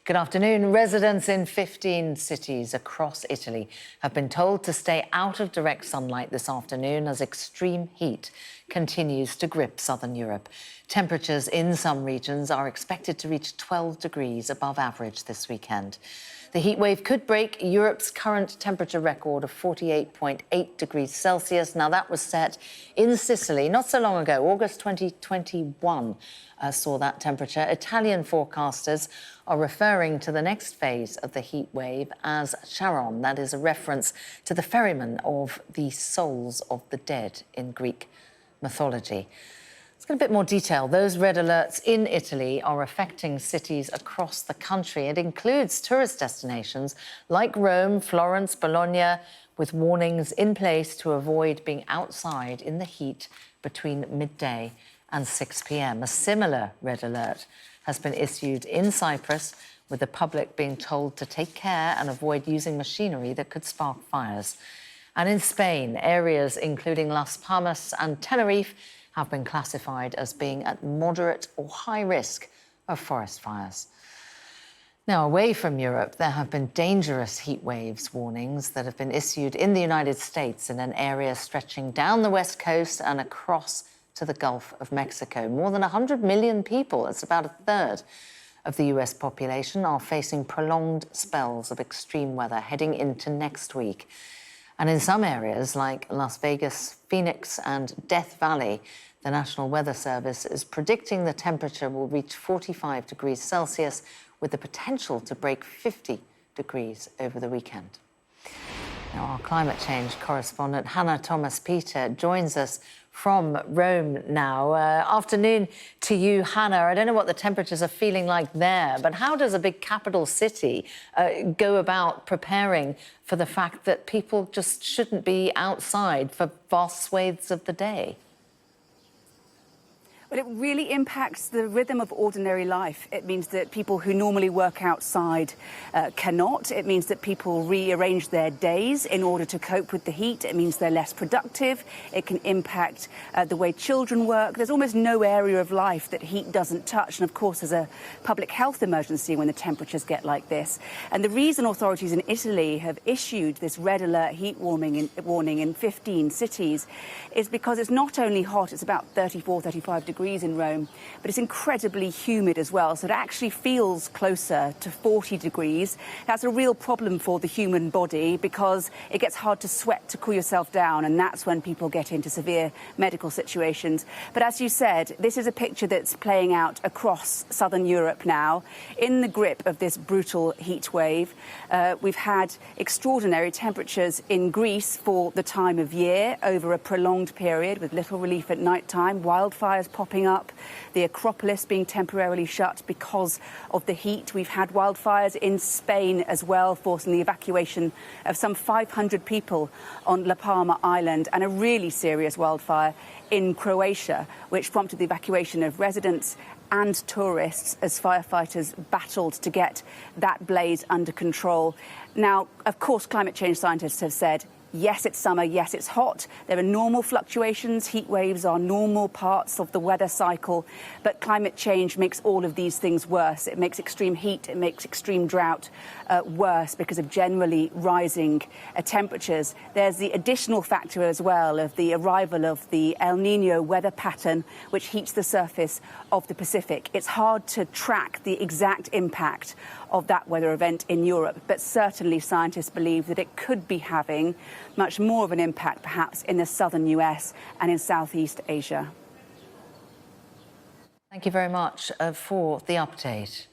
Good afternoon. Residents in 15 cities across Italy have been told to stay out of direct sunlight this afternoon as extreme heat continues to grip southern Europe. Temperatures in some regions are expected to reach 12 degrees above average this weekend. The heatwave could break Europe's current temperature record of 48.8 degrees Celsius. Now, that was set in Sicily not so long ago. August 2021 saw that temperature. Italian forecasters are referring to the next phase of the heatwave as Charon. That is a reference to the ferryman of the souls of the dead in Greek mythology. Let's get a bit more detail. Those red alerts in Italy are affecting cities across the country. It includes tourist destinations like Rome, Florence, Bologna, with warnings in place to avoid being outside in the heat between midday and 6 p.m. A similar red alert has been issued in Cyprus, with the public being told to take care and avoid using machinery that could spark fires. And in Spain, areas including Las Palmas and Tenerife have been classified as being at moderate or high risk of forest fires. Now, away from Europe, there have been dangerous heat waves warnings that have been issued in the United States in an area stretching down the west coast and across to the Gulf of Mexico. More than 100 million people, that's about a third of the US population, are facing prolonged spells of extreme weather heading into next week. And in some areas like Las Vegas, Phoenix and Death Valley, the National Weather Service is predicting the temperature will reach 45 degrees Celsius with the potential to break 50 degrees over the weekend. Now, our climate change correspondent Hannah Thomas-Peter joins us from Rome now. Afternoon to you, Hannah. I don't know what the temperatures are feeling like there, but how does a big capital city go about preparing for the fact that people just shouldn't be outside for vast swathes of the day? Well, it really impacts the rhythm of ordinary life. It means that people who normally work outside cannot. It means that people rearrange their days in order to cope with the heat. It means they're less productive. It can impact the way children work. There's almost no area of life that heat doesn't touch. And of course, there's a public health emergency when the temperatures get like this. And the reason authorities in Italy have issued this red alert heat warning in 15 cities is because it's not only hot, it's about 34, 35 degrees in Rome, but it's incredibly humid as well. So it actually feels closer to 40 degrees. That's a real problem for the human body because it gets hard to sweat to cool yourself down, and that's when people get into severe medical situations. But as you said, this is a picture that's playing out across southern Europe now in the grip of this brutal heat wave. We've had extraordinary temperatures in Greece for the time of year over a prolonged period with little relief at night time, wildfires popping up, the Acropolis being temporarily shut because of the heat. We've had wildfires in Spain as well, forcing the evacuation of some 500 people on La Palma Island, and a really serious wildfire in Croatia, which prompted the evacuation of residents and tourists as firefighters battled to get that blaze under control. Now, of course, climate change scientists have said, yes, it's summer, yes, it's hot. There are normal fluctuations. Heat waves are normal parts of the weather cycle. But climate change makes all of these things worse. It makes extreme heat, it makes extreme drought worse because of generally rising temperatures. There's the additional factor as well of the arrival of the El Niño weather pattern, which heats the surface of the Pacific. It's hard to track the exact impact of that weather event in Europe, but certainly scientists believe that it could be having much more of an impact perhaps in the southern US and in Southeast Asia. Thank you very much for the update.